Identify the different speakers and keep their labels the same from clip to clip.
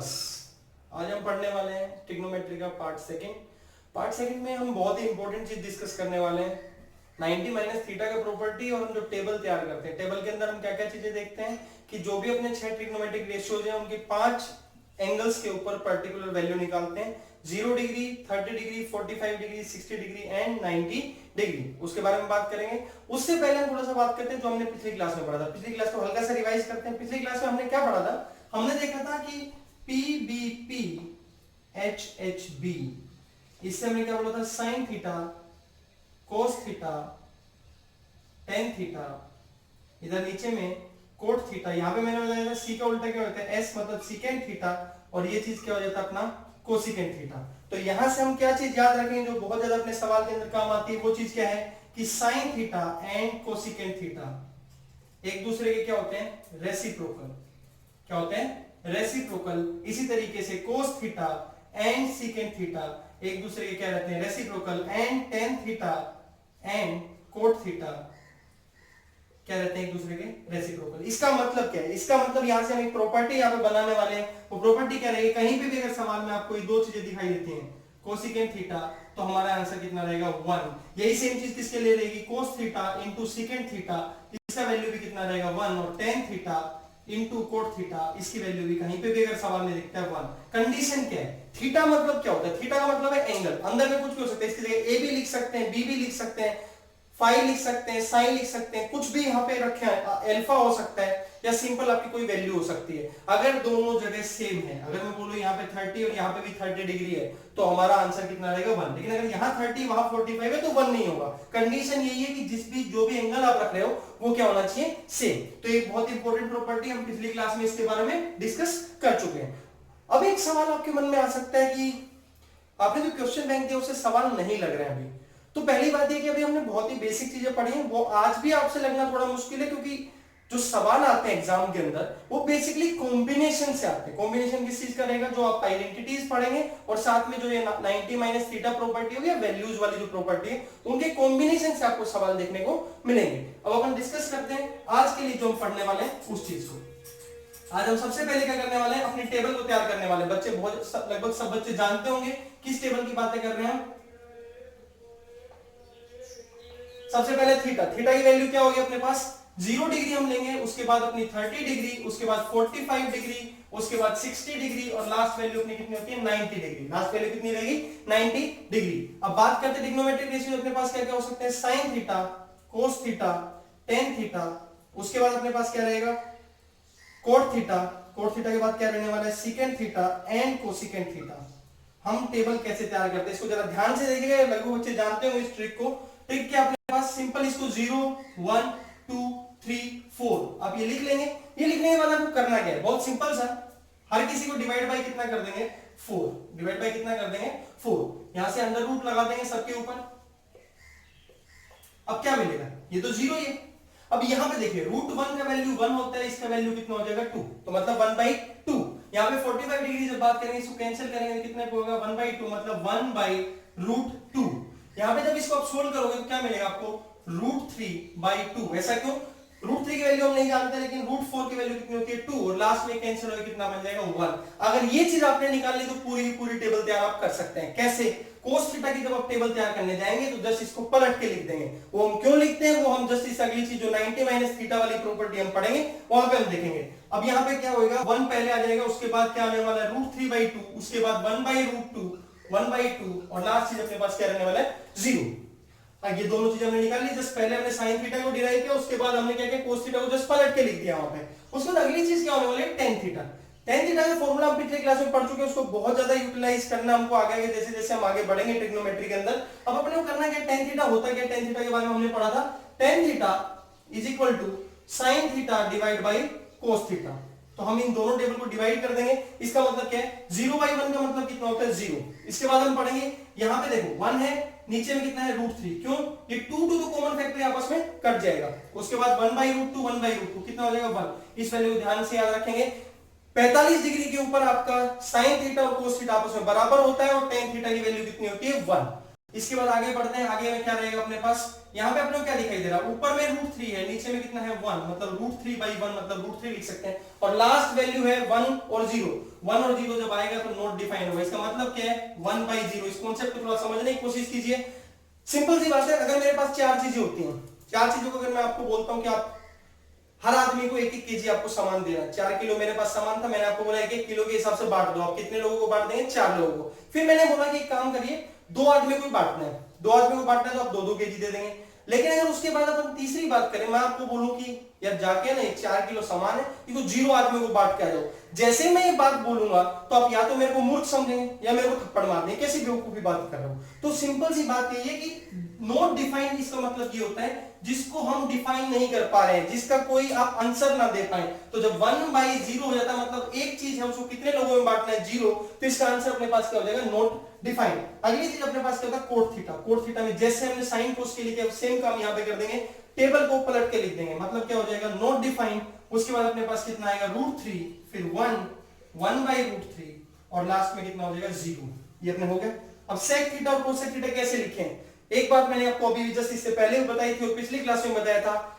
Speaker 1: Plus. आज हम पढ़ने वाले हैं ट्रिग्नोमेट्री का पार्ट सेकंड में हम बहुत ही इंपॉर्टेंट चीज डिस्कस करने वाले हैं 90 माइनस थीटा का प्रॉपर्टी। और हम जो टेबल तैयार करते हैं, टेबल के अंदर हम क्या क्या चीजें देखते हैं कि जो भी अपने 6 ट्रिग्नोमेट्रिक रेशियोज हैं उनके 5 एंगल्स के ऊपर पर्टिकुलर वैल्यू निकालते हैं, 0 degree, 30 degree, 45 degree, 60 degree and 90 degree. उसके बारे में बात करेंगे। उससे पहले हम थोड़ा सा बात करते हैं जो हमने पिछली क्लास में पढ़ा था। पिछली क्लास को हल्का सा रिवाइज करते हैं। पिछली क्लास में हमने क्या पढ़ा था? हमने देखा था कि PBP HHB, इससे हमने क्या बोला था? Sine theta, cos theta, tan theta, इधर नीचे में कोट थीटा। यहां पे मैंने बताया था सी का उल्टा क्या होता है? S मतलब सीकेंट थीटा, और ये चीज क्या हो जाता है अपना? Cosecant theta. तो यहां से हम क्या चीज याद रखेंगे जो बहुत ज्यादा अपने सवाल के अंदर काम आती है? वो चीज क्या है कि sine theta and cosecant theta एक दूसरे के क्या होते हैं? रेसिप्रोकल। क्या होते हैं? रेसिप्रोकल। इसी तरीके से cos theta and secant theta एक दूसरे के क्या रहते हैं? Reciprocal. And tan theta and cot theta क्या रहते हैं? एक दूसरे के रेसिप्रोकल। इसका मतलब क्या है? इसका मतलब यहां से हम एक प्रॉपर्टी यहां पे बनाने वाले हैं। वो प्रॉपर्टी क्या रहेगी? कहीं पे भी अगर सवाल में आपको ये दो चीजें दिखाई देती हैं, कोसिकेंट थीटा, तो हमारा आंसर कितना रहेगा? 1। यही सेम चीज किसके लिए रहेगी? Cos theta into secant theta, इसका वैल्यू भी कितना रहेगा? 1। और tan theta into cot theta, इसकी वैल्यू भी कहीं पे भी अगर सवाल में दिखता है 1। कंडीशन क्या है? थीटा मतलब क्या होता है? थीटा का मतलब है एंगल। अंदर में कुछ भी हो सकता है, इसकी जगह ए भी लिख सकते हैं, बी भी लिख सकते हैं, फाई लिख सकते हैं, साइन लिख सकते हैं, कुछ भी यहाँ पे रखे हैं। अल्फा हो सकता है या सिंपल आपकी कोई वैल्यू हो सकती है। अगर दोनों जगह सेम है, अगर मैं बोलूं यहाँ पे 30 और यहाँ पे भी 30 डिग्री है, तो हमारा आंसर कितना रहेगा? 1। लेकिन अगर यहाँ 30 वहां 45 है तो 1 नहीं होगा। कंडीशन यही है कि जो भी एंगल आप रख रहे हो वो क्या होना चाहिए? सेम। तो एक बहुत इंपॉर्टेंट प्रॉपर्टी, हम पिछली क्लास में इसके बारे में डिस्कस कर चुके हैं। अब एक सवाल आपके मन में आ सकता है कि आपने जो क्वेश्चन बैंक दिया उससे सवाल नहीं लग रहे हैं अभी। तो पहली बात ये कि अभी हमने बहुत ही बेसिक चीजें पढ़ी हैं, वो आज भी आपसे लगना थोड़ा मुश्किल है, क्योंकि जो सवाल आते हैं एग्जाम के अंदर वो बेसिकली कॉम्बिनेशन से आते हैं। कॉम्बिनेशन किस चीज का रहेगा? जो आप आइडेंटिटीज पढ़ेंगे और साथ में जो ये 90 माइनस थीटा प्रॉपर्टी होगी या वैल्यूज वाली जो प्रॉपर्टी है, उनके कॉम्बिनेशन से आपको सवाल देखने को मिलेंगे। अब अपन डिस्कस करते हैं आज के लिए जो हम पढ़ने वाले हैं उस चीज को। आज हम सबसे पहले क्या करने वाले हैं? अपनी टेबल को तैयार करने वाले हैं। बच्चे लगभग सब बच्चे जानते होंगे किस टेबल की बातें कर रहे हैं हम। सबसे पहले थीटा की वैल्यू क्या होगी अपने पास? 0 डिग्री हम लेंगे, उसके बाद अपनी 30 डिग्री, उसके बाद 45 डिग्री, उसके बाद 60 डिग्री, और लास्ट वैल्यू अपनी कितनी होती है? 90 डिग्री। लास्ट वैल्यू कितनी रहेगी? 90 डिग्री। अब बात करते हैं ट्रिग्नोमेट्रिक रेशियो। अपने पास क्या क्या हो सकते हैं? Sine theta, cos theta, tan theta, उसके बाद अपने पास क्या रहेगा? Cot theta. कोट थीटा के बाद क्या रहने वाला है? Secant theta and cosecant theta. हम टेबल कैसे तैयार करते हैं इसको जरा ध्यान से देखिएगा। लगभग बच्चे जानते होंगे इस ट्रिक को। ट्रिक क्या अपने पास? सिंपल, इसको 0 1 2 3 4 आप ये लिख लेंगे। ये लिखने के बाद आपको करना क्या है? बहुत सिंपल सा, हर किसी को डिवाइड बाय कितना कर देंगे? 4। डिवाइड बाय कितना कर देंगे? 4। यहां से अंडर रूट लगा देंगे सबके ऊपर। अब क्या मिलेगा? ये तो 0 ही है। अब यहां पे देखिए, रूट 1 का वैल्यू 1 होता है, इसका वैल्यू कितना हो जाएगा? 2। तो मतलब 1/2। यहां पे 45 डिग्री जब बात करेंगे इसको कैंसिल करेंगे, कितने पे होगा? 1/2 मतलब 1/√2। यहां पे जब इसको आप सोल्व करोगे तो क्या मिलेगा आपको? √3/2। ऐसा क्यों? √3 की वैल्यू हम नहीं जानते, लेकिन √4 की वैल्यू कितनी होती है? 2, और लास्ट में कैंसिल होकर कितना बन जाएगा? 1। अगर ये चीज आपने निकाल ली तो पूरी की पूरी टेबल तैयार आप कर सकते हैं। कैसे? कोस थीटा की जब आप टेबल तैयार करने जाएंगे तो जस्ट इसको पलट के लिख देंगे। वो हम क्यों लिखते हैं वो हम जस्ट इस अगली चीज जो 90 माइनस थीटा वाली प्रॉपर्टी हम पढ़ेंगे वहां पे हम देखेंगे। अब यहाँ पे क्या होगा? 1 पहले आ जाएगा, उसके बाद क्या आने वाला है? √3/2, उसके बाद 1/√2, 1/2, और लास्ट चीज अपने पास क्या रहने वाला है? 0। अब ये दोनों चीजें हमने निकाल ली। जस्ट पहले हमने साइन थीटा को डिराइव किया, उसके बाद हमने क्या किया? कोस थीटा को जस्ट पलट के लिख दिया वहां पे। उसके बाद अगली चीज क्या होने वाली है? Tan theta. टेन थीटा का फॉर्मूला हम पिछले क्लास में पढ़ चुके हैं, उसको बहुत ज्यादा यूटिलाइज करना हमको आगे जैसे जैसे हम आगे बढ़ेंगे ट्रिग्नोमेट्री के अंदर। अब अपने को करना क्या? टेन थीटा होता क्या? टेन थीटा के बारे में हमने पढ़ा था। Tan theta is equal to sine theta divide by cos theta. तो हम इन दोनों टेबल को डिवाइड कर देंगे। इसका मतलब क्या है? 0/1 का मतलब कितना होता है? 0। इसके बाद हम पढ़ेंगे, यहां पे देखो 1 है, नीचे में कितना है? √3। क्यों? ये 2 तो कॉमन फैक्टर आपस में कट जाएगा। उसके बाद 1/√2, 1/√2 कितना हो जाएगा? 1। इस वैल्यू को ध्यान से याद रखेंगे। 45 डिग्री के ऊपर आपका साइन थीटा और कोस थीटा आपस में बराबर होता है, और टेन थीटा की वैल्यू कितनी होती है? 1। इसके बाद आगे बढ़ते हैं, आगे में क्या रहेगा अपने पास, यहाँ पे अपने को क्या दिखाई दे रहा है, ऊपर में √3 है, नीचे में कितना है 1, मतलब √3/1 मतलब √3 लिख सकते हैं, और लास्ट वैल्यू है 1 और 0। 1 और 0 जब आएगा तो नोट डिफाइन होगा, इसका मतलब क्या है 1/0। इस कॉन्सेप्ट को थोड़ा समझने की कोशिश कीजिए। सिंपल सी बात है, अगर मेरे पास 4 चीजें होती हैं, 4 चीजों को अगर मैं आपको बोलता हूं कि आप हर आदमी को 1-1 केजी आपको सामान देना, 4 किलो मेरे पास सामान था, मैंने आपको बोला 1-1 किलो के हिसाब से बांट दो। आप कितने लोगों को बांट देंगे, 4 लोगों को। फिर मैंने बोला कि एक काम करिए, 2 आदमी को बांटना है, 2 आदमी को बांटना है तो आप 2-2 केजी दे देंगे। लेकिन अगर उसके बाद अपन तीसरी बात करें, मैं आपको बोलूं कि यार जाके ना 4 किलो सामान है, इसको 0 आदमी को बांट के आ जाओ, जैसे मैं ये बात बोलूंगा तो आप या तो मेरे को मूर्ख समझेंगे या मेरे को थप्पड़ मार देंगे, कैसी बेवकूफी बात कर रहा हूं। तो सिंपल सी बात यही है कि नॉट डिफाइंड, इसका मतलब ये होता है जिसको हम डिफाइन नहीं कर पा रहे हैं, जिसका कोई आप आंसर ना दे पाए। तो जब 1/0 हो जाता है, मतलब एक चीज है उसको कितने लोगों में बांटना है, 0, तो इसका आंसर अपने पास क्या हो जाएगा, नॉट डिफाइंड। अगली चीज अपने पास क्या होता है, कोट थीटा। कोट थीटा में जैसे हमने साइन कोस के लिए सेम काम यहां पे कर देंगे, टेबल को पलट के लिख देंगे, मतलब क्या हो जाएगा, नॉट डिफाइंड। उसके बाद अपने पास कितना आएगा, √3, फिर 1/√3, और लास्ट में कितना हो जाएगा, 0। ये अपने हो गया। अब सेक थीटा और कोसेक थीटा कैसे लिखें, एक बात मैंने आपको अभी जस्ट इससे पहले भी बताई थी और पिछली क्लास में बताया था।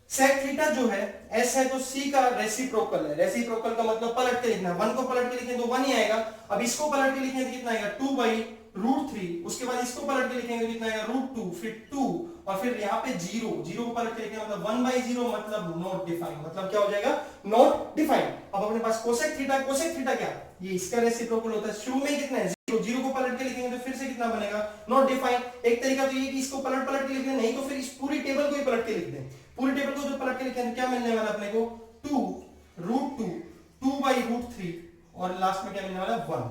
Speaker 1: सेक थीटा जो है एस है तो सी का रेसिप्रोकल है। रेसिप्रोकल का मतलब पलट के लिखना है, 1 को पलट के लिखें तो 1 ही आएगा। अब इसको पलट के लिखें तो कितना आएगा, 2/√3। उसके बाद इसको पलट के लिखेंगे तो कितना आएगा, √2, फिर 2, और फिर यहाँ पे 0 को पलट के लिखेंगे मतलब 1/0, मतलब नॉट डिफाइंड। मतलब क्या हो जाएगा, नॉट डिफाइंड। अब अपने पास कोसेक थीटा, कोसेक थीटा क्या, ये इसका रेसिप्रोकल होता है। शुरू में कितना है, 0 को पलट के लिखेंगे तो फिर से कितना बनेगा, नॉट डिफाइंड। एक तरीका तो ये कि इसको पलट के लिख दें, नहीं तो फिर इस पूरी टेबल को ही पलट के लिख दें। पूरी टेबल को जो पलट के लिखें तो क्या मिलने वाला अपने को, 2√2, 2/√3, और लास्ट में क्या मिलने वाला, 1।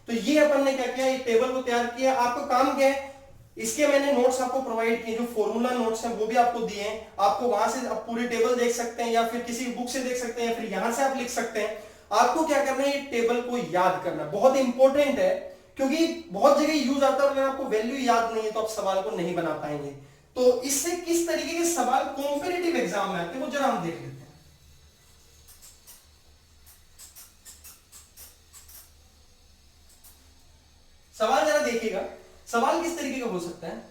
Speaker 1: तो ये अपन ने क्या किया, ये टेबल को तैयार किया। आपको काम क्या है, इसके मैंने नोट्स आपको प्रोवाइड किए, जो फॉर्मूला नोट्स हैं वो भी आपको दिए हैं। आपको वहां से आप पूरी टेबल देख सकते हैं, या फिर किसी बुक से देख सकते हैं, या फिर यहां से आप लिख सकते हैं। आपको क्या करना है, ये टेबल को याद करना बहुत इंपॉर्टेंट है, क्योंकि बहुत जगह यूज आता है। अगर आपको वैल्यू याद नहीं है तो आप सवाल को नहीं बना पाएंगे। तो इससे किस तरीके के सवाल कॉम्पिटिटिव एग्जाम में आते हैं वो जरा हम देख लेते हैं। सवाल जरा देखिएगा, सवाल किस तरीके का हो सकता है।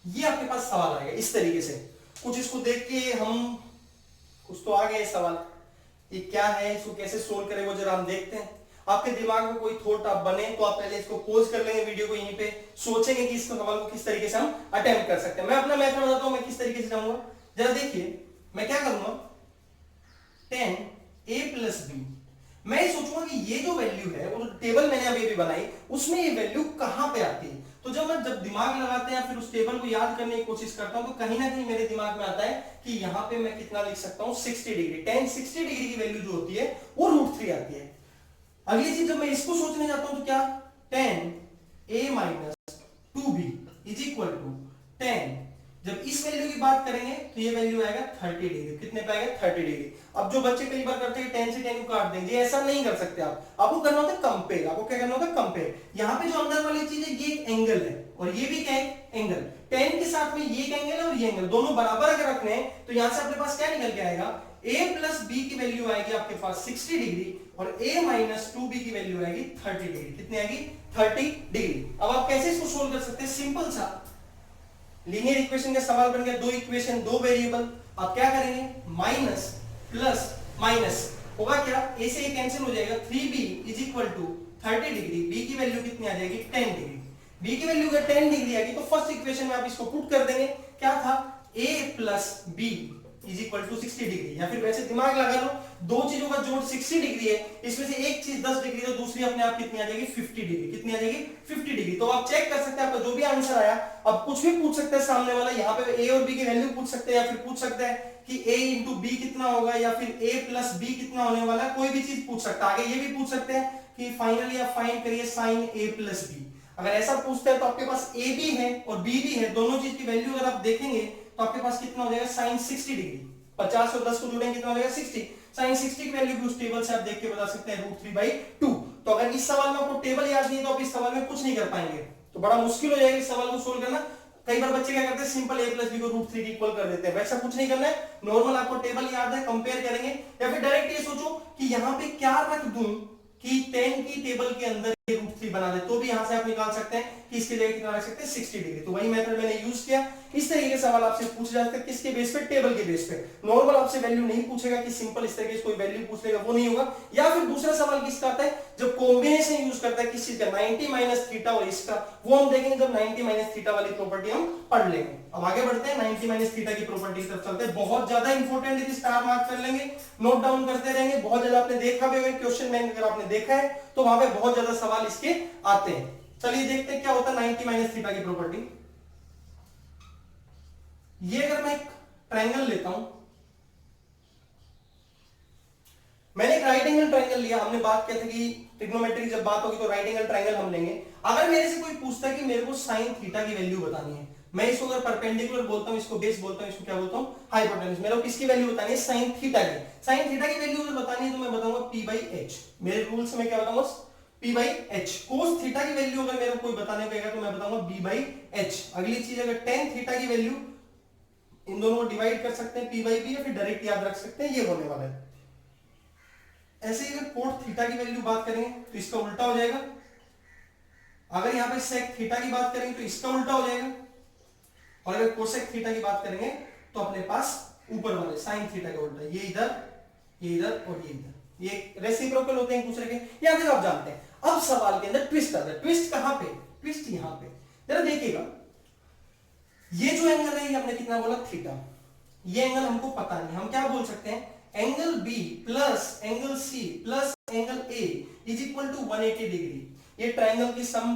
Speaker 1: ये आपके पास सवाल आएगा इस तरीके से, कुछ इसको देख के हम, कुछ तो आ गया सवाल, ये क्या है, इसको कैसे सोल्व करें वो जरा हम देखते हैं। आपके दिमाग में कोई थॉट आप बने तो आप पहले इसको पॉज कर लेंगे वीडियो को, यहीं पे सोचेंगे कि इस सवाल को किस तरीके से हम अटेम्प्ट कर सकते हैं। मैं अपना मेथड बताता हूं, मैं किस तरीके से जाऊंगा, जरा देखिए। मैं क्या करूंगा, 10a+b, मैं सोचूंगा कि ये जो वैल्यू है, वो टेबल मैंने अभी भी बनाई, उसमें ये वैल्यू कहां पे आती है। तो जब मैं दिमाग लगाते हैं फिर उस टेबल को याद करने की कोशिश करता हूं, तो कहीं ना कहीं मेरे दिमाग में आता है कि यहां पे मैं कितना लिख सकता हूं, 60 डिग्री। 60 डिग्री की वैल्यू जो होती है वो √3 आती है। अगली चीज जब मैं इसको सोचने जाता हूं तो क्या, 10a-2b = 10। जब इस वैल्यू की बात करेंगे तो ये वैल्यू आएगा 30 डिग्री। कितने पे आएगा, 30 डिग्री। अब जो बच्चे कई बार करते हैं 10 से 10 को काट देंगे, ऐसा नहीं कर सकते आप। आपको करना होता है कंपेयर। आपको क्या करना होता है, कंपेयर। यहाँ पे जो अंदर वाली चीज है ये एक एंगल है, और ये भी क्या है, एंगल। 10 के साथ में ये एक एंगल है और ये एंगल, दोनों बराबर अगर रखने हैं तो यहां से अपने पास क्या निकल के आएगा, a+b की वैल्यू आएगी आपके पास 60 डिग्री, और a-2b की वैल्यू आएगी 30 डिग्री। कितनी आएगी, 30 डिग्री। अब आप कैसे इसको सोल्व कर सकते हैं, सिंपल सा लीनियर इक्वेशन का सवाल बन गया। 2 इक्वेशन 2 वेरिएबल, आप क्या करेंगे, माइनस प्लस माइनस होगा क्या, a से a कैंसिल हो जाएगा, 3b = 30 डिग्री। b की वैल्यू कितनी आ जाएगी, 10 डिग्री। b की वैल्यू अगर 10 डिग्री आ गई तो फर्स्ट इक्वेशन में आप इसको पुट कर देंगे, क्या था, a+b = 60 डिग्री। या फिर वैसे दिमाग लगा लो, दो चीजों का जोड़ 60 डिग्री है, इसमें से एक चीज 10 डिग्री तो दूसरी अपने आप कितनी आ जाएगी, 50 डिग्री। कितनी आ जाएगी, 50 डिग्री। तो आप चेक कर सकते हैं आपका जो भी आंसर आया। अब कुछ भी पूछ सकते हैं सामने वाला, यहाँ पे a और b की वैल्यू पूछ सकते हैं, या फिर पूछ सकते हैं कि a × b कितना होगा, या फिर a+b कितना होने वाला है, कोई भी चीज पूछ सकता है। आगे ये भी पूछ सकते हैं कि फाइनली आप फाइंड करिए sin a+b। अगर ऐसा पूछते हैं तो आपके पास a भी है और b भी है, दोनों चीज की वैल्यू अगर आप देखेंगे तो आपके पास कितना हो जाएगा, sin 60 डिग्री। 50 और 10 को जोड़ेंगे कितना हो जाएगा, 60। sin 60 की वैल्यू भी उस टेबल से आप देख के बता सकते हैं, √3/2। तो अगर इस सवाल में आपको टेबल याद नहीं है तो आप इस सवाल में कुछ नहीं कर पाएंगे, तो बड़ा मुश्किल हो जाएगा इस सवाल को सोल्व करना। कई बार बच्चे क्या करते हैं, सिंपल a प्लस बी को रूट 3 इक्वल कर देते हैं। वैसा कुछ नहीं करना है, नॉर्मल आपको टेबल याद है, कंपेयर करेंगे। या फिर डायरेक्ट ये सोचो कि यहां पे क्या रख दूं कि 10 की टेबल के अंदर ये रूट 3 बना दे, तो भी यहां से आप निकाल सकते हैं कि इसके जगह कितना रख सकते हैं, 60 डिग्री। तो वही मेथड मैंने यूज किया। इस तरीके के सवाल आपसे पूछे जाते हैं, किसके बेस पे, टेबल के बेस पे। नॉर्मल आपसे वैल्यू नहीं पूछेगा कि सिंपल इस तरीके से कोई वैल्यू पूछ लेगा, वो नहीं होगा। या फिर दूसरा सवाल किसका आता है, जब कॉम्बिनेशन यूज करता है किस चीज का, 90 माइनस थीटा और इसका, वो हम देखेंगे जब 90 माइनस थीटा वाली प्रॉपर्टी हम पढ़ लेंगे। अब आगे बढ़ते हैं, 90 माइनस थीटा की प्रॉपर्टी की तरफ चलते हैं। बहुत ज्यादा इंपॉर्टेंट है, स्टार मार्क कर लेंगे, नोट डाउन करते रहेंगे। बहुत ज्यादा आपने देखा भी होगा क्वेश्चन बैंक, अगर आपने देखा है तो वहां पे बहुत ज्यादा सवाल इसके आते हैं। चलिए देखते हैं क्या होता है 90 माइनस थीटा की प्रॉपर्टी। ये अगर मैं एक ट्रायंगल लेता हूं, मैंने एक राइट एंगल ट्रायंगल लिया। हमने बात किया था कि ट्रिग्नोमेट्री की जब बात होगी तो राइट एंगल ट्रायंगल हम लेंगे। अगर मेरे से कोई पूछता है कि मेरे को साइन थीटा की वैल्यू बतानी है, मैं इसको अगर परपेंडिकुलर बोलता हूं, इसको बेस बोलता हूं, इसको क्या बोलता हूं, हाइपोटेन्यूज। मेरे को किसकी वैल्यू बतानी है, साइन थीटा की। साइन थीटा की वैल्यू अगर बतानी है तो मैं बताऊंगा p बाई एच। मेरे रूल से मैं क्या बताऊंगा, p by H. Cos theta की वैल्यू अगर मेरे को कोई बताने कहेगा तो मैं बताऊंगा b बाई एच। अगली चीज, अगर टेन थीटा की वैल्यू, इन दोनों को डिवाइड कर सकते हैं p बाई b, या फिर डायरेक्ट याद रख सकते हैं, ये होने वाला है। ऐसे ही अगर कोट थीटा की वैल्यू बात करेंगे तो इसका उल्टा हो जाएगा। अगर यहां पे सेक थीटा की बात करेंगे तो इसका उल्टा हो जाएगा। और अगर कोसेक थीटा की बात करेंगे तो अपने पास ऊपर वाले साइन थीटा का उल्टा, ये इधर, ये इधर और ये इधर, ये रेसिप्रोकल होते हैं एक दूसरे के। यहां तक आप जानते हैं। अब सवाल के अंदर ट्विस्ट आता है। ट्विस्ट कहां पे, ट्विस्ट यहां पे। जरा देखिएगा, ये जो एंगल है ये हमने कितना बोला, थीटा। ये एंगल हमको पता नहीं, हम क्या बोल सकते हैं, angle B plus angle C plus angle A is equal to 180 degree. ये ट्रायंगल की सम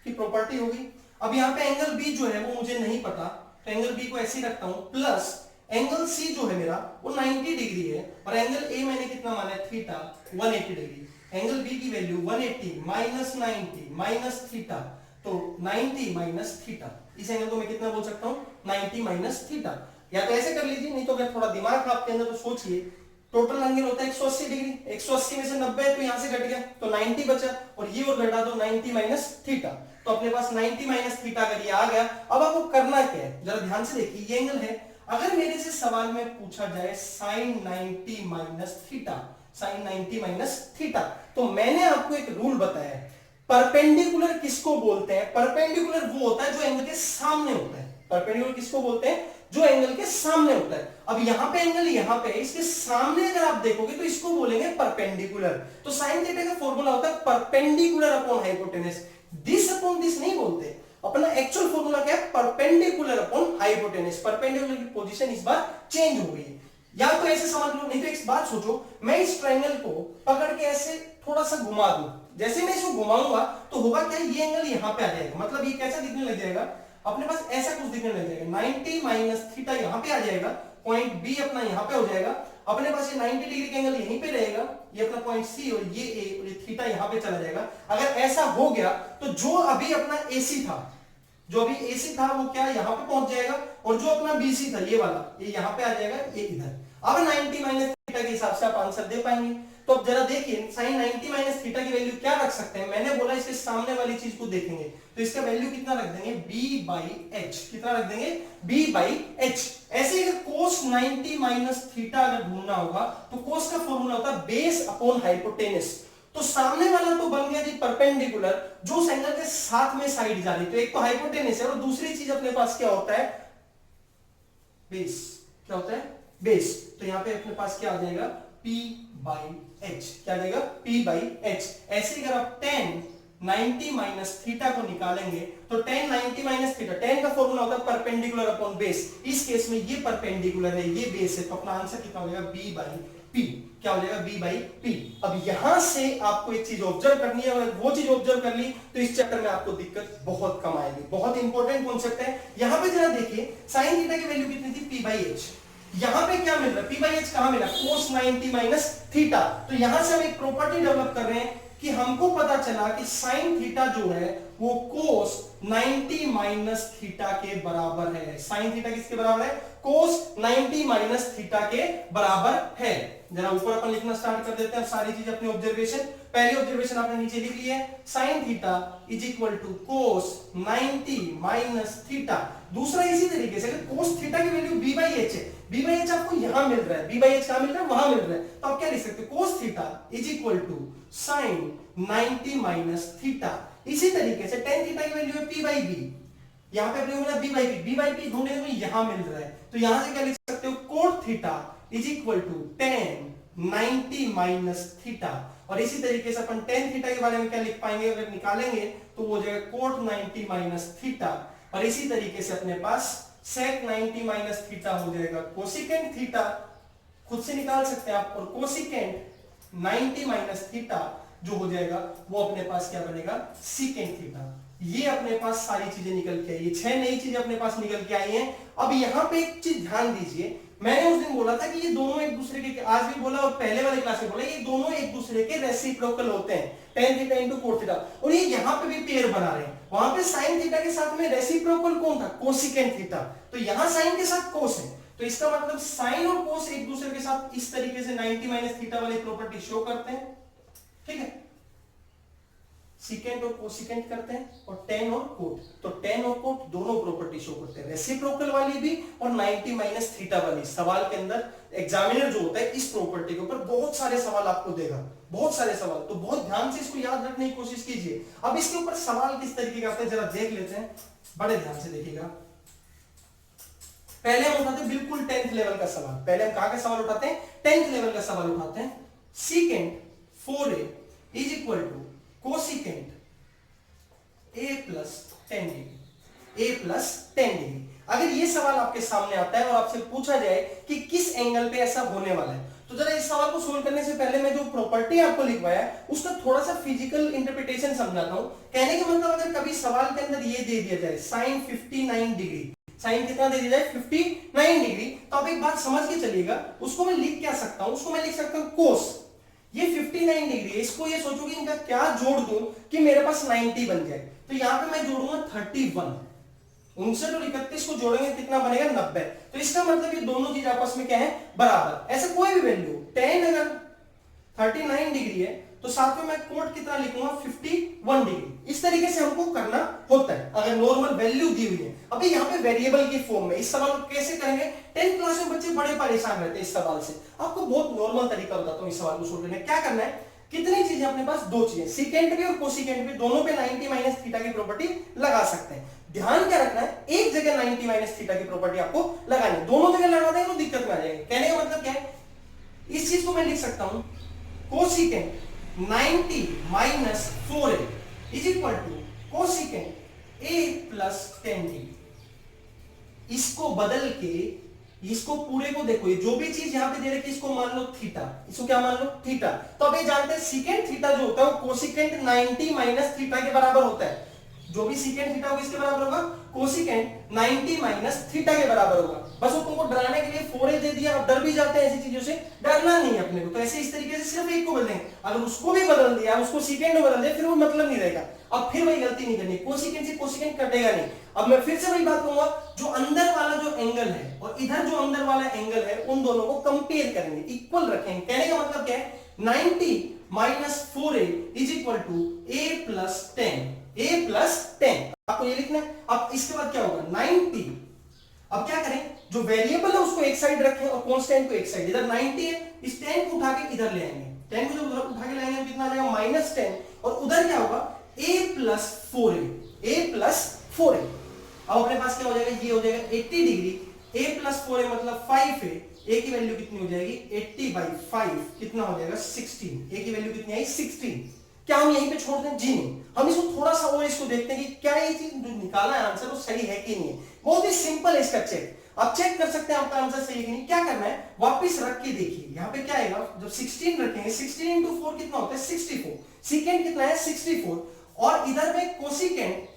Speaker 1: की प्रॉपर्टी होगी। अब यहाँ पे एंगल B जो है वो मुझे नहीं पता, तो एंगल B को ऐसे ही रखता हूं, प्लस एंगल C जो है मेरा वो 90 डिग्री है, और एंगल A मैंने कितना माना है, थीटा, 180 डिग्री। एंगल B की वैल्यू 180 माइनस 90 माइनस थीटा, तो 90 माइनस थीटा। इस एंगल को मैं कितना बोल सकता हूं, 90 माइनस थीटा। या तो ऐसे कर लीजिए, नहीं तो अगर थोड़ा दिमाग आपके अंदर तो सोचिए, टोटल एंगल होता है 180 डिग्री, 180 में से 90 है तो यहां से घट गया तो 90 बचा, और ये और घटा दो 90 माइनस थीटा, तो अपने पास 90 माइनस थीटा अगर ये आ गया। अब आपको करना क्या है, जरा ध्यान से देखिए, ये एंगल है। अगर मेरे से सवाल में पूछा जाए sine 90 minus theta, sine 90 minus theta, तो मैंने आपको एक रूल बताया है, परपेंडिकुलर किसको बोलते हैं, परपेंडिकुलर वो होता है जो एंगल के सामने होता है। परपेंडिकुलर किसको बोलते हैं, जो एंगल के सामने होता है। अब यहां पे एंगल यहां पे है, इसके सामने अगर आप देखोगे तो इसको बोलेंगे परपेंडिकुलर। तो साइन थीटा का फॉर्मूला होता है perpendicular upon hypotenuse. This upon this नहीं बोलते, अपना एक्चुअल फॉर्मूला क्या है, परपेंडिकुलर अपॉन हाइपोटेनस। परपेंडिकुलर की पोजीशन इस बार चेंज हो गई है। या तो ऐसे समझ लो, नहीं तो एक बात सोचो, मैं इस ट्रायंगल को पकड़ के ऐसे थोड़ा सा घुमा दूं, जैसे मैं इसको घुमाऊंगा तो होगा क्या, ये एंगल यहां पे आ जाएगा, मतलब ये कैसा दिखने लग जाएगा, अपने पास ऐसा कुछ दिखने लग जाएगा। 90 माइनस थीटा यहां पे आ जाएगा, पॉइंट बी अपना यहां पे हो जाएगा, अपने पास ये 90 डिग्री का एंगल यहीं पे रहेगा, ये अपना पॉइंट सी, और ये ए और ये थीटा यहां पे चला जाएगा। अगर ऐसा हो गया तो जो अभी अपना एसी था, जो अभी एसी था वो क्या यहां पे पहुंच जाएगा, और जो अपना बीसी था ये वाला, ये यहां पे आ जाएगा, ये इधर। अब 90 माइनस थीटा के हिसाब से आप आंसर दे पाएंगे। तो अब जरा देखिए, साइन 90 माइनस थीटा की वैल्यू क्या रख सकते हैं, मैंने बोला इसके सामने वाली चीज को देखेंगे, तो इसका वैल्यू कितना रख देंगे, b बाई एच। कितना रख देंगे, b बाई एच। ऐसे अगर कोस 90 माइनस थीटा अगर ढूंढना होगा तो कोस का फॉर्मूला होता है बेस अपॉन हाइपोटेनस। तो सामने वाला तो बन गया जी परपेंडिकुलर, जो उस एंगल के साथ में साइड जा रही, तो एक तो हाइपोटेनस है, और दूसरी चीज अपने पास क्या होता है, बेस। क्या होता है, बेस। तो यहां पे अपने पास क्या आ जाएगा, p बाई एच। क्या आ जाएगा, p बाई एच। ऐसे अगर आप 10 90 माइनस थीटा को निकालेंगे तो 10 90 माइनस थीटा, 10 का फॉर्मूला होता है परपेंडिकुलर अपॉन बेस। इस केस में ये परपेंडिकुलर है, ये बेस है, तो अपना आंसर कितना हो जाएगा, b बाई p। क्या हो जाएगा, b बाई p। अब यहां से आपको एक चीज ऑब्जर्व करनी है, अगर वो चीज ऑब्जर्व कर ली तो इस चैप्टर में आपको दिक्कत बहुत कम आएगी। बहुत इंपॉर्टेंट कॉन्सेप्ट है। यहां पे जरा देखिए, साइन थीटा की वैल्यू कितनी थी, p बाई एच। यहां पे क्या मिल रहा है, p बाई एच कहां मिला, कोस 90 माइनस थीटा। तो यहां से हम एक प्रॉपर्टी डेवलप कर रहे हैं कि हमको पता चला कि साइन थीटा जो है वो कोस 90 माइनस थीटा के बराबर है। साइन थीटा किसके बराबर है, कोस 90 माइनस थीटा के बराबर है। जरा ऊपर अपन लिखना स्टार्ट कर देते हैं सारी चीजें अपनी ऑब्जर्वेशन। पहली ऑब्जर्वेशन आपने नीचे लिख ली है, sine theta is equal to cos 90 minus theta. दूसरा इसी तरीके से अगर कोस थीटा की वैल्यू b बाई एच है, b बाई एच आपको यहां मिल रहा है, b बाई एच कहां मिल रहा है, वहां मिल रहा है, तो आप क्या लिख सकते हो, cos theta is equal to sine 90 minus theta. इसी तरीके से टेन थीटा की वैल्यू है p बाई b, यहां पे अपने मिला b by b, b by b ढूंढने में यहां मिल रहा है, तो यहां से क्या लिख सकते हो, cot theta is equal to tan 90 minus theta. और इसी तरीके से अपन टेन थीटा के बारे में क्या लिख पाएंगे, अगर निकालेंगे तो वो हो जाएगा कोट 90 माइनस थीटा। और इसी तरीके से अपने पास सेक 90 माइनस थीटा हो जाएगा कोसिकेंट थीटा, खुद से निकाल सकते हैं आप, और कोसिकेंट 90 माइनस थीटा जो हो जाएगा वो अपने पास क्या बनेगा, सीकेंट थीटा। ये अपने पास सारी चीजें निकल के आई, ये 6 नई चीजें अपने पास निकल के आई हैं। अब यहाँ पे एक चीज ध्यान दीजिए, मैंने उस दिन बोला था कि ये दोनों एक दूसरे के, आज भी बोला और पहले वाले क्लास में बोला, ये दोनों एक दूसरे के रेसिप्रोकल होते हैं, tan theta into cot theta. और ये यहाँ पे भी पेयर बना रहे हैं, वहां पे साइन थीटा के साथ में रेसिप्रोकल कौन था, कोसिकेंट थीटा, तो यहाँ साइन के साथ कोस है, तो इसका मतलब साइन और कोस एक दूसरे के साथ इस तरीके से 90 माइनस थीटा वाली प्रॉपर्टी शो करते हैं, ठीक है, सीकेंट और कोसिकेंट करते हैं, और टेन और कोट, तो टेन और कोट दोनों प्रॉपर्टी शो करते हैं, रेसिप्रोकल वाली भी और 90 माइनस थीटा वाली। सवाल के अंदर एग्जामिनर जो होता है इस प्रॉपर्टी के ऊपर बहुत सारे सवाल आपको देगा, बहुत सारे सवाल, तो बहुत ध्यान से इसको याद रखने की कोशिश कीजिए। अब इसके ऊपर सवाल किस तरीके का आता है जरा देख लेते हैं, बड़े ध्यान से देखिएगा। पहले हम उठाते हैं बिल्कुल 10th लेवल का सवाल, पहले हम कहां का सवाल उठाते हैं, 10th लेवल का सवाल उठाते हैं। Secant 4a is equal to cosecant a plus 10 degree, a plus 10 degree. अगर ये सवाल आपके सामने आता है और आपसे पूछा जाए कि किस एंगल पे ऐसा होने वाला है, तो जरा इस सवाल को सोल्व करने से पहले मैं जो प्रॉपर्टी आपको लिखवाया है उसका थोड़ा सा फिजिकल इंटरप्रिटेशन समझाता हूं। कहने का मतलब अगर कभी सवाल के अंदर ये दे दिया जाए साइन 59 डिग्री, साइन कितना दे दिया जाए 59 डिग्री, तो आप एक बात समझ के चलिएगा, उसको मैं लिख क्या सकता हूं, उसको मैं लिख सकता हूं कोस, ये 59 डिग्री है, इसको ये सोचो कि इनका क्या जोड़ दूं कि मेरे पास 90 बन जाए, तो यहां पे मैं जोड़ूंगा 31, 59 और 31 को जोड़ेंगे कितना बनेगा 90, तो इसका मतलब ये दोनों चीज आपस में क्या है, बराबर। ऐसे कोई भी वैल्यू 10 अगर 39 डिग्री है तो साथ में मैं कोट कितना लिखूंगा 51 डिग्री, इस तरीके से हमको करना होता है अगर नॉर्मल वैल्यू दी हुई है। अभी यहाँ पे वेरिएबल की फॉर्म में इस सवाल को कैसे करेंगे, 10th क्लास में बच्चे बड़े परेशान रहते हैं इस सवाल से, आपको बहुत नॉर्मल तरीका बताता हूँ इस सवाल को सोल्व करने। क्या करना है, कितनी चीजें अपने पास, दो चीजें, सीकेंट भी और कोसिकेंट भी, दोनों पे 90 माइनस थीटा की प्रॉपर्टी लगा सकते हैं। ध्यान क्या रखना है, एक जगह 90 माइनस थीटा की प्रॉपर्टी आपको लगानी है, दोनों जगह लगा देंगे तो दिक्कत में आ जाएंगे। कहने का मतलब क्या है, इस चीज को मैं लिख सकता हूं cosecant 90 minus 4a is equal to cosecant a plus 10 degree. इसको बदल के इसको पूरे को देखो, ये जो भी चीज यहां पे दे रखी है इसको मान लो थीटा, इसको क्या मान लो थीटा, तो अब ये जानते हैं सीकेंट थीटा जो होता है वो कोसिकेंट 90 माइनस थीटा के बराबर होता है। जो भी सीकेंट थीटा होगा किसके बराबर होगा, कोसिकेंट 90 माइनस थीटा के बराबर होगा। बस वो तुमको डराने के लिए 4a दे दिया, अब डर भी जाते हैं ऐसी चीजों से, डरना नहीं है अपने को, तो ऐसे इस तरीके से सिर्फ एक को बदलेंगे, अगर उसको भी बदल दिया, उसको सीकेंट में बदल दिया, फिर वो मतलब नहीं रहेगा, अब फिर वही गलती नहीं करनी, कोसिकेंट से कोसिकेंट कटेगा नहीं। अब मैं फिर से वही बात कहूंगा, जो अंदर वाला जो एंगल है और इधर जो अंदर वाला एंगल है उन दोनों को कंपेयर करेंगे, इक्वल रखेंगे। कहने का मतलब क्या है, 90 minus 4a is equal to a plus 10, a plus 10 आपको ये लिखना है। अब इसके बाद क्या होगा 90, अब क्या करें, जो वेरिएबल है उसको एक साइड रखें और कांस्टेंट को एक साइड, इधर 90 है, इस 10 को उठा के इधर ले आएंगे, 10 को जब उधर उठा के लाएंगे कितना आ जाएगा माइनस 10, और उधर क्या होगा a plus 4a, a plus 4a। अब अपने पास क्या हो जाएगा, ये हो जाएगा 80 डिग्री, a प्लस 4a मतलब 5 है, a की वैल्यू कितनी हो जाएगी 80 बाई 5 कितना हो जाएगा 16, a की वैल्यू कितनी आई 16। क्या हम यहीं पे छोड़ दें, जी नहीं, हम इसको थोड़ा सा और इसको देखते हैं कि क्या ये चीज जो निकाला है आंसर वो सही है कि नहीं है। बहुत ही सिंपल है इसका चेक, आप चेक कर सकते हैं आपका आंसर सही है कि नहीं। क्या करना है, वापस रख के देखिए, यहाँ पे क्या आएगा, जब 16 रखेंगे 16 इंटू 4 कितना होता है 64, सीकेंट कितना है 64, और इधर में कोसिकेंट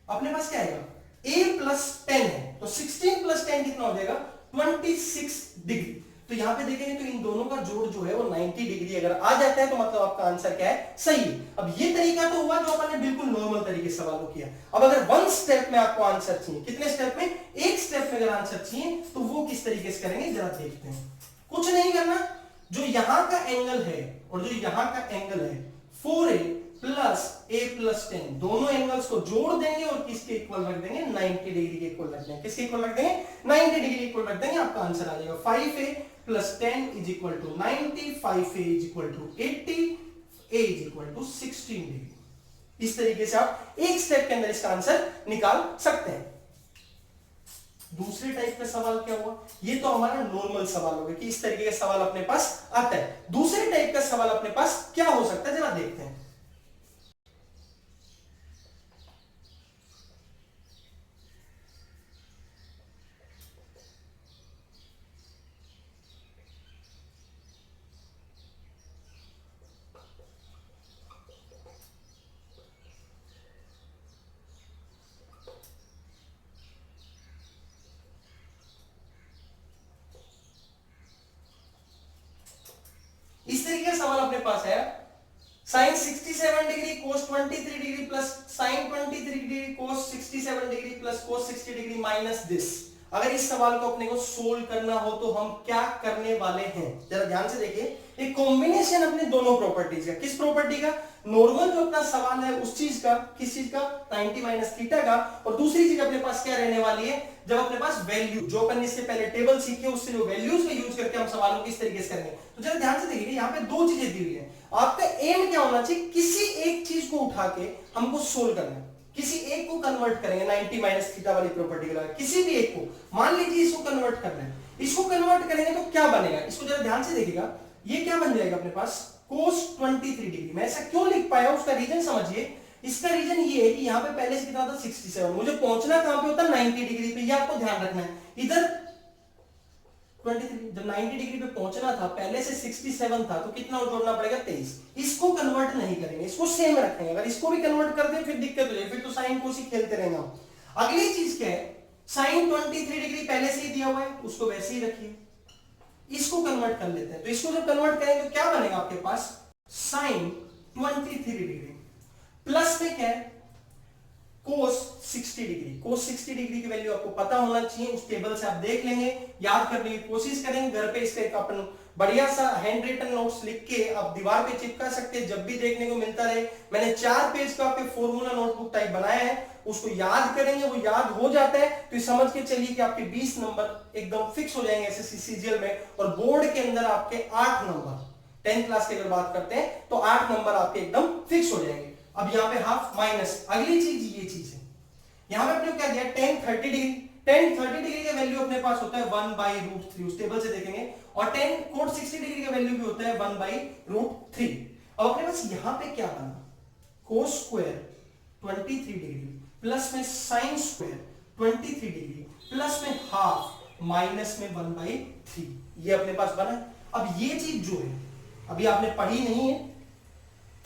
Speaker 1: अपने पास क्या आएगा a प्लस 10 है, तो 16 प्लस 10 कितना हो जाएगा 26 डिग्री। तो यहां पे देखेंगे तो इन दोनों का जोड़ जो है वो 90 डिग्री अगर आ जाता है तो मतलब आपका आंसर क्या है, सही है। अब ये तरीका तो हुआ जो अपन ने बिल्कुल नॉर्मल तरीका तरीके से सवाल को किया। अब अगर वन स्टेप में आपको आंसर चाहिए, कितने स्टेप में, एक स्टेप में अगर आंसर चाहिए तो वो किस तरीके से करेंगे जरा देखते हैं। कुछ नहीं करना, जो यहां का एंगल है और जो यहां का एंगल है 4a प्लस a प्लस 10, दोनों एंगल्स को जोड़ देंगे और किसके इक्वल रख देंगे, 90 डिग्री के इक्वल रख देंगे। किसके इक्वल रख देंगे, 90 डिग्री इक्वल रख देंगे। आपका आंसर आ जाएगा 5a plus 10 is equal to 90, 5a is equal to 80, a is equal to 16 degree. इस तरीके से आप एक स्टेप के अंदर इसका आंसर निकाल सकते हैं। दूसरे टाइप का सवाल क्या हुआ, ये तो हमारा नॉर्मल सवाल हो गया कि इस तरीके का सवाल अपने पास आता है। दूसरे टाइप का सवाल अपने पास क्या हो सकता है, जरा देखते हैं। इस तरीके का सवाल अपने पास है, sine 67 degree cos 23 degree plus sine 23 degree cos 67 degree plus cos 60 degree minus this. अगर इस सवाल को अपने को सोल्व करना हो तो हम क्या करने वाले हैं, जरा ध्यान से देखिए। एक कॉम्बिनेशन अपने दोनों प्रॉपर्टीज का, किस प्रॉपर्टी का, नॉर्मल जो अपना सवाल है उस चीज का, किस चीज का, 90 माइनस थीटा का, और दूसरी चीज अपने पास क्या रहने वाली है, जब अपने पास वैल्यू, जो अपन इससे पहले टेबल सीखे उससे जो वैल्यूज का यूज करके हम सवालों को किस तरीके से करेंगे। तो जरा ध्यान से देखिए, यहाँ पे दो चीजें दी हुई है। आपका एम क्या होना चाहिए, किसी एक चीज को उठा के हमको सोल्व करना है, किसी एक को कन्वर्ट करेंगे 90 माइनस थीटा वाली प्रॉपर्टी के लगा, किसी भी एक को, मान लीजिए इसको कन्वर्ट करना है, इसको कन्वर्ट करेंगे तो क्या बनेगा, इसको जरा ध्यान से देखिएगा, ये क्या बन जाएगा अपने पास, cos 23 डिग्री। मैं ऐसा क्यों लिख पाया, उसका रीजन समझिए। इसका रीजन ये है कि यहाँ पे पहले से कितना था 67, मुझे पहुंचना कहां पे होता है 90 डिग्री पे, ये आपको ध्यान रखना है। इधर 23, जब 90 डिग्री पे पहुंचना था, पहले से 67 था, तो कितना जोड़ना पड़ेगा 23। इसको कन्वर्ट नहीं करेंगे, इसको सेम रखेंगे। अगर इसको भी कन्वर्ट कर दें फिर दिक्कत हो जाएगी, फिर तो साइन कोस ही खेलते रहेंगे हम। अगली चीज क्या है, साइन 23 डिग्री पहले से ही दिया हुआ है, उसको वैसे ही रखिए। इसको कन्वर्ट कर लेते हैं, तो इसको जब कन्वर्ट करेंगे तो क्या बनेगा आपके पास, साइन 23 डिग्री प्लस में क्या है, कोस 60 डिग्री। कोस 60 डिग्री की वैल्यू आपको पता होना चाहिए, उस टेबल से आप देख लेंगे, याद करने की कोशिश करेंगे। घर पे इसका एक अपन बढ़िया सा हैंड रिटन नोट्स लिख के आप दीवार पे चिपका सकते हैं, जब भी देखने को मिलता रहे। मैंने 4 पेज का आपके फॉर्मूला नोटबुक टाइप बनाया है, उसको याद करेंगे, वो याद हो जाता है तो समझ के चलिए कि आपके 20 नंबर एकदम फिक्स हो जाएंगे एसएससी सीजीएल में। और बोर्ड के अंदर आपके 8 नंबर, 10th क्लास की अगर बात करते हैं तो 8 नंबर आपके एकदम फिक्स हो जाएंगे। अब यहाँ पे हाफ माइनस, अगली चीज ये चीज है, यहाँ पे अपने क्या दिया, tan 30 डिग्री। tan 30 डिग्री का वैल्यू अपने पास होता है 1/√3, उस टेबल से देखेंगे। और tan cot 60 डिग्री का वैल्यू भी होता है 1/√3। अब अपने पास यहाँ पे क्या बना, cos स्क्वायर 23 डिग्री प्लस में sin स्क्वायर 23 डिग्री प्लस में हाफ माइनस में 1/3, ये अपने पास बना। अब ये चीज जो है अभी आपने पढ़ी नहीं है,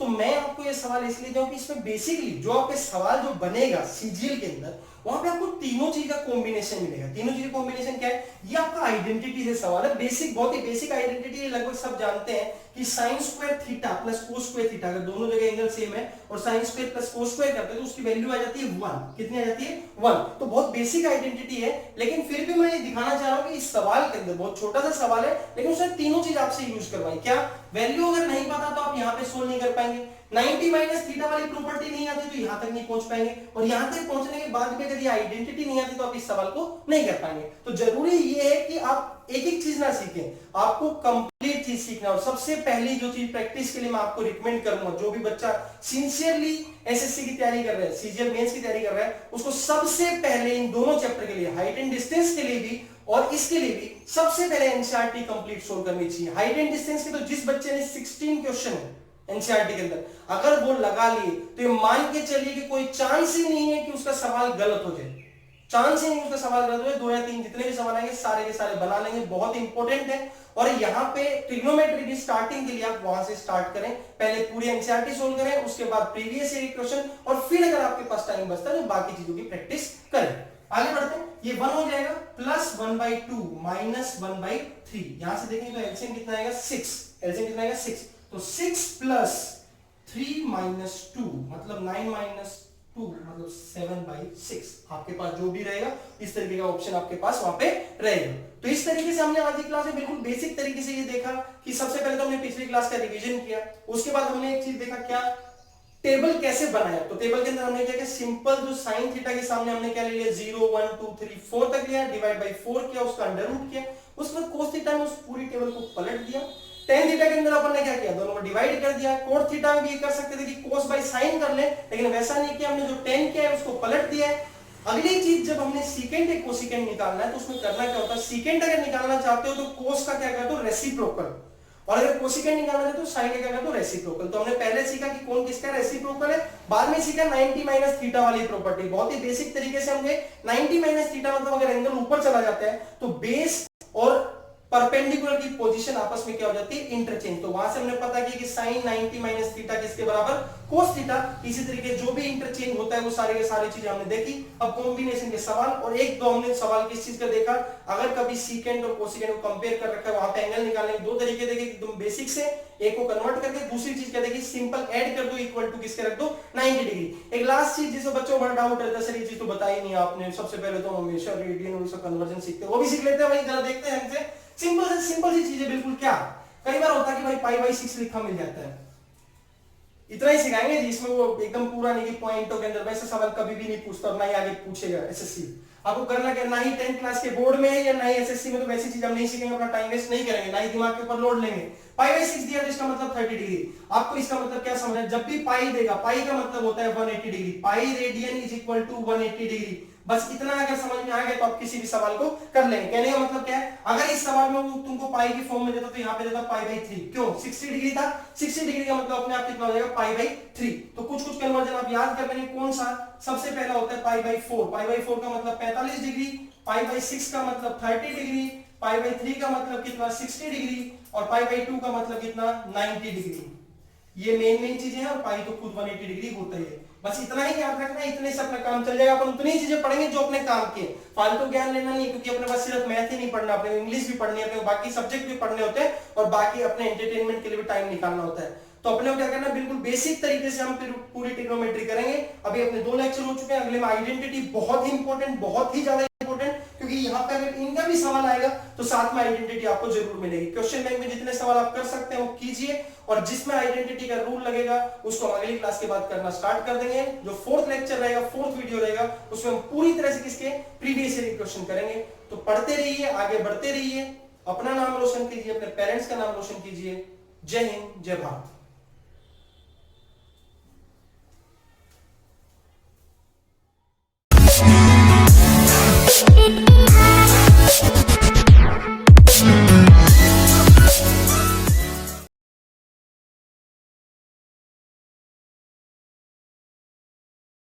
Speaker 1: तो मैं आपको ये सवाल इसलिए दूं कि इसमें बेसिकली जो आपके सवाल जो बनेगा सीजीएल के अंदर, वहां पे आपको तीनों चीज का कॉम्बिनेशन मिलेगा। तीनों चीज का कॉम्बिनेशन क्या है, ये आपका आइडेंटिटी से सवाल है, बेसिक, बहुत ही बेसिक आइडेंटिटी, लगभग सब जानते हैं कि sine square theta plus cos square theta, अगर दोनों जगह एंगल सेम है और sine square plus cos square करते हैं तो उसकी वैल्यू आ जाती है 1। कितनी आ जाती है, 1। तो बहुत बेसिक आइडेंटिटी है, लेकिन फिर भी मैं ये दिखाना चाह रहा हूं कि इस सवाल के अंदर बहुत छोटा सा सवाल है, लेकिन उसने तीनों चीज आपसे यूज करवाई। क्या, वैल्यू अगर नहीं पता तो आप यहाँ पे सोल्व नहीं कर पाएंगे, 90 माइनस थीटा वाली प्रॉपर्टी नहीं आती तो यहां तक नहीं पहुंच पाएंगे, और यहां तक पहुंचने के बाद भी अगर ये आइडेंटिटी नहीं आती तो आप इस सवाल को नहीं कर पाएंगे। तो जरूरी ये है कि आप एक एक चीज ना सीखें, आपको कंप्लीट चीज सीखना। और सबसे पहली जो चीज प्रैक्टिस के लिए मैं आपको रिकमेंड करूंगा, जो भी बच्चा सिंसियरली एसएससी की तैयारी कर रहा है, सीजीएल मेंस की तैयारी कर रहा है, उसको सबसे पहले इन दोनों चैप्टर के लिए, हाइट एंड डिस्टेंस के लिए भी और इसके लिए भी, सबसे पहले एनसीईआरटी कंप्लीट सोल्व करनी चाहिए। हाइट एंड डिस्टेंस के तो जिस बच्चे ने 16 क्वेश्चन है एनसीईआरटी के अंदर, अगर वो लगा लिए तो ये मान के चलिए कि कोई चांस ही नहीं है कि उसका सवाल गलत हो जाए, चांस ही नहीं उसका सवाल गलत हो जाए। 2 या 3 जितने भी सवाल आएंगे सारे के सारे बना लेंगे, बहुत इंपॉर्टेंट है। और यहाँ पे ट्रिग्नोमेट्री की स्टार्टिंग के लिए आप वहां से स्टार्ट करें, पहले पूरी एनसीईआरटी सोल्व करें, उसके बाद प्रीवियस ईयर क्वेश्चन, और फिर अगर आपके पास टाइम बचता है तो बाकी चीजों की प्रैक्टिस करें। आगे बढ़ते हैं, ये 1 हो जाएगा प्लस 1/2 माइनस 1/3, यहां से देखेंगे तो एलसीएम कितना आएगा 6, एलसीएम कितना आएगा 6, तो 6 प्लस 3 माइनस 2 मतलब 9 माइनस 2 मतलब 7/6 आपके पास जो भी रहेगा इस तरीके का ऑप्शन आपके पास वहां पे रहेगा। तो इस तरीके से हमने आज की क्लास में बिल्कुल बेसिक तरीके से ये देखा कि सबसे पहले तो हमने पिछली क्लास का रिवीजन किया, उसके बाद हमने एक चीज देखा क्या टेबल कैसे बनाया। तो टेबल के अंदर हमने क्या किया, सिंपल जो साइन थीटा के सामने हमने क्या ले लिया 0 1 2 3 4 तक लिया, डिवाइड बाय 4 किया, उसका अंडर रूट किया, उसके बाद cos थीटा में उस पूरी टेबल को पलट दिया। tan थीटा के अंदर अपन ने क्या किया, दोनों को डिवाइड कर दिया। cot थीटा में भी ये कर सकते थे कि cos बाय sin कर ले, लेकिन वैसा नहीं किया, हमने जो tan किया है उसको पलट दिया है। अगली चीज जब हमने सीकेंट एक कोसिकेंट निकालना है तो उसमें करना क्या होता है, सीकेंट अगर निकालना चाहते हो तो cos का क्या करते हो रेसिप्रोकल, और अगर कोसिकेंट निकालना है तो साइन का क्या करते हो रेसिप्रोकल। तो हमने पहले सीखा कि कौन किसका रेसिप्रोकल है, बाद में सीखा 90 माइनस थीटा वाली प्रॉपर्टी। बहुत ही बेसिक तरीके से हमने 90 माइनस थीटा मतलब अगर एंगल ऊपर चला जाता है तो बेस और परपेंडिकुलर की पोजीशन आपस में क्या हो जाती है इंटरचेंज। तो वहां से हमने पता किया कि साइन 90 माइनस थीटा किसके बराबर कोस थीटा। इसी तरीके जो भी इंटरचेंज होता है वो सारे के सारी चीजें हमने देखी। अब कॉम्बिनेशन के सवाल, और एक दो हमने सवाल किस चीज का देखा, अगर कभी सीकेंट और कोसिकेंट को कंपेयर कर रखा है वहां पे एंगल निकालने के दो तरीके देखे, तुम बेसिक से एक को कन्वर्ट करके, दूसरी चीज क्या देखी सिंपल ऐड कर दो इक्वल टू किसके रख दो 90 डिग्री। एक लास्ट चीज जिसको बच्चों बड़ा डाउट रहता है, सर ये चीज तो बताई नहीं आपने, सबसे पहले तो हमेशा रेडियन और इसका कन्वर्जन सीखते हैं, वो भी सीख लेते हैं भाई, जरा देखते हैं हमसे सिंपल सी चीजें बिल्कुल। क्या कई बार होता है कि भाई π/6 लिखा मिल जाता है, इतना ही सिखाएंगे जिसमें वो एकदम पूरा नहीं कि पॉइंटों के अंदर, वैसे सवाल कभी भी नहीं पूछता और ना ही आगे पूछेगा एसएससी। आपको करना क्या, ना ही 10th क्लास के बोर्ड में है या ना ही एसएससी में, तो वैसी चीज हम नहीं सीखेंगे, अपना टाइम वेस्ट नहीं करेंगे, ना ही दिमाग के ऊपर लोड लेंगे। π/6 दिया तो इसका मतलब 30 डिग्री। आपको इसका मतलब क्या समझना है, जब भी पाई देगा, पाई का मतलब होता है 180 degree, pi radian is equal to 180 degree. बस इतना अगर समझ में आ गया तो आप किसी भी सवाल को कर लेंगे। कहने का मतलब क्या है, अगर इस सवाल में वो तुमको पाई की फॉर्म में देता तो यहाँ पे देता π/3, क्यों 60 डिग्री था, 60 डिग्री का मतलब अपने आप कितना हो जाएगा π/3। तो कुछ कुछ कन्वर्जन आप याद कर लेंगे, कौन सा सबसे पहला होता है π/4, π/4 का मतलब 45 डिग्री, π/6 का मतलब 30 डिग्री, π/3 का मतलब कितना 60 डिग्री, और π/2 का मतलब कितना 90 डिग्री। ये मेन चीजें हैं, और पाई तो खुद 180 डिग्री होता ही है। बस इतना ही याद रखना है, इतने से अपना काम चल जाएगा। अपन उतनी चीजें पढ़ेंगे जो अपने काम के, फालतू ज्ञान लेना नहीं, क्योंकि अपने पास सिर्फ मैथ ही नहीं पढ़ना, अपने इंग्लिश भी पढ़नी है, अपने बाकी सब्जेक्ट भी पढ़ने होते हैं, और बाकी अपने एंटरटेनमेंट के लिए भी टाइम निकालना होता है। तो अपने को क्या करना है, बिल्कुल बेसिक तरीके से हम पूरी ट्रिग्नोमेट्री करेंगे। अभी अपने 2 लेक्चर हो चुके हैं, अगले में आइडेंटिटी बहुत ही इंपॉर्टेंट, बहुत ही ज्यादा इंपॉर्टेंट, क्योंकि यहाँ पे अगर इनका भी सवाल आएगा तो साथ में आइडेंटिटी आपको जरूर मिलेगी। क्वेश्चन बैंक में जितने सवाल आप कर सकते हैं वो कीजिए, और जिसमें आइडेंटिटी का रूल लगेगा उसको हम अगली क्लास के बाद करना स्टार्ट कर देंगे। जो 4th लेक्चर रहेगा, 4th वीडियो रहेगा, उसमें हम पूरी तरह से किसके प्रीवियस ईयर क्वेश्चन करेंगे। तो पढ़ते रहिए, आगे बढ़ते रहिए, अपना नाम रोशन कीजिए, अपने पेरेंट्स का नाम रोशन कीजिए। जय हिंद, जय भारत।